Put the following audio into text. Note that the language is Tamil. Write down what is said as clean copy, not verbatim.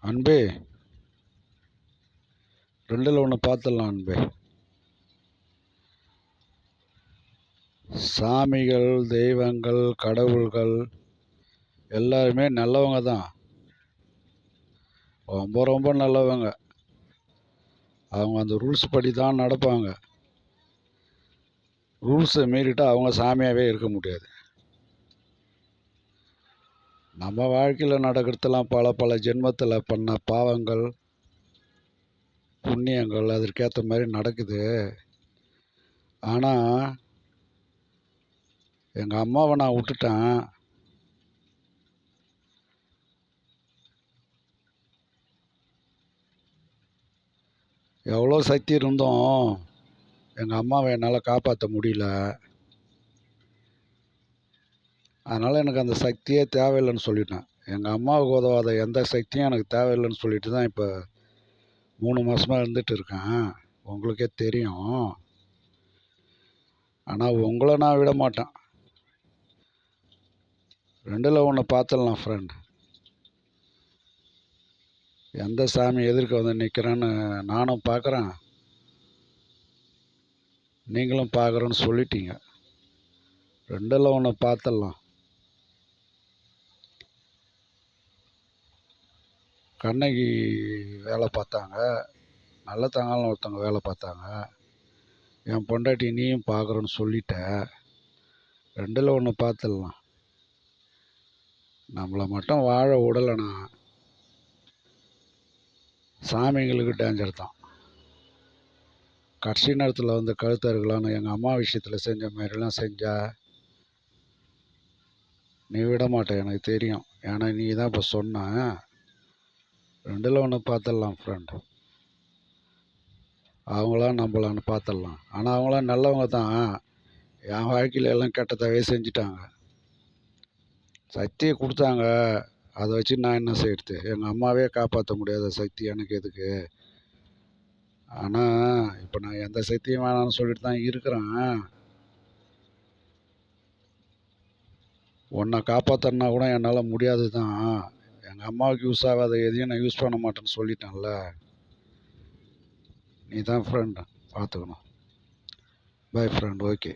அன்பே, ரெண்டில் ஒன்று பார்த்துடலாம் அன்பே. சாமிகள், தெய்வங்கள், கடவுள்கள் எல்லாருமே நல்லவங்க தான். ரொம்ப ரொம்ப நல்லவங்க. அவங்க அந்த ரூல்ஸ் படி தான் நடப்பாங்க. ரூல்ஸை மீறிட்டு அவங்க சாமியாகவே இருக்க முடியாது. நம்ம வாழ்க்கையில் நடக்கிறதெல்லாம் பல பல ஜென்மத்தில் பண்ண பாவங்கள், புண்ணியங்கள் அதற்கேற்ற மாதிரி நடக்குது. ஆனால் எங்கள் அம்மாவை நான் விட்டுட்டேன். எவ்வளோ சக்தி இருந்தும் எங்கள் அம்மாவை என்னால் காப்பாற்ற முடியல. அதனால் எனக்கு அந்த சக்தியே தேவையில்லைன்னு சொல்லிட்டேன். எங்கள் அம்மாவுக்கு உதவாத எந்த சக்தியும் எனக்கு தேவையில்லைன்னு சொல்லிட்டு தான் இப்போ 3 மாதமாக இருந்துகிட்டு இருக்கேன். உங்களுக்கே தெரியும். ஆனால் உங்களை நான் விட மாட்டேன். ரெண்டில் ஒன்று பார்த்துடலாம் ஃப்ரெண்ட். எந்த சாமி எதிர்க்க வந்து நிற்கிறேன்னு நானும் பார்க்குறேன், நீங்களும் பார்க்குறேன்னு சொல்லிட்டீங்க. ரெண்டில் ஒன்று பார்த்துடலாம். கண்ணகி வேலை பார்த்தாங்க, நல்ல தங்காலும் ஒருத்தவங்க வேலை பார்த்தாங்க. என் பொண்டாட்டி நீயும் பார்க்குறேன்னு சொல்லிட்ட. ரெண்டில் ஒன்று பார்த்துடலாம். நம்மளை மட்டும் வாழ விடலைன்னா சாமிங்களுக்கு டேஞ்சர் தான். கடைசி நேரத்தில் வந்து கழுத்தறுக்கலான்னு எங்கள் அம்மா விஷயத்தில் செஞ்ச மாதிரிலாம் செஞ்சா நீ விட மாட்டே, எனக்கு தெரியும். ஏன்னா நீ தான் இப்போ சொன்ன. ரெண்டில் ஒன்று பார்த்துடலாம் ஃப்ரெண்ட். அவங்களாம் நம்மளான்னு பார்த்துடலாம். ஆனால் அவங்களாம் நல்லவங்க தான். என் வாழ்க்கையில் எல்லாம் கெட்டதாகவே செஞ்சிட்டாங்க. சக்தியை கொடுத்தாங்க, அதை வச்சு நான் என்ன செய்யறது? எங்கள் அம்மாவே காப்பாற்ற முடியாத சக்தி எனக்கு எதுக்கு? ஆனால் இப்போ நான் எந்த சக்தியும் வேணாம்னு சொல்லிட்டு தான் இருக்கிறேன். உன்னை காப்பாற்றனா கூட என்னால் முடியாது தான். எங்கள் அம்மாவுக்கு யூஸ் ஆகாத எதையும் நான் யூஸ் பண்ண மாட்டேன்னு சொல்லிட்டேன்ல. நீ தான் ஃப்ரெண்ட் பார்த்துக்கணும். By friend. ஓகே.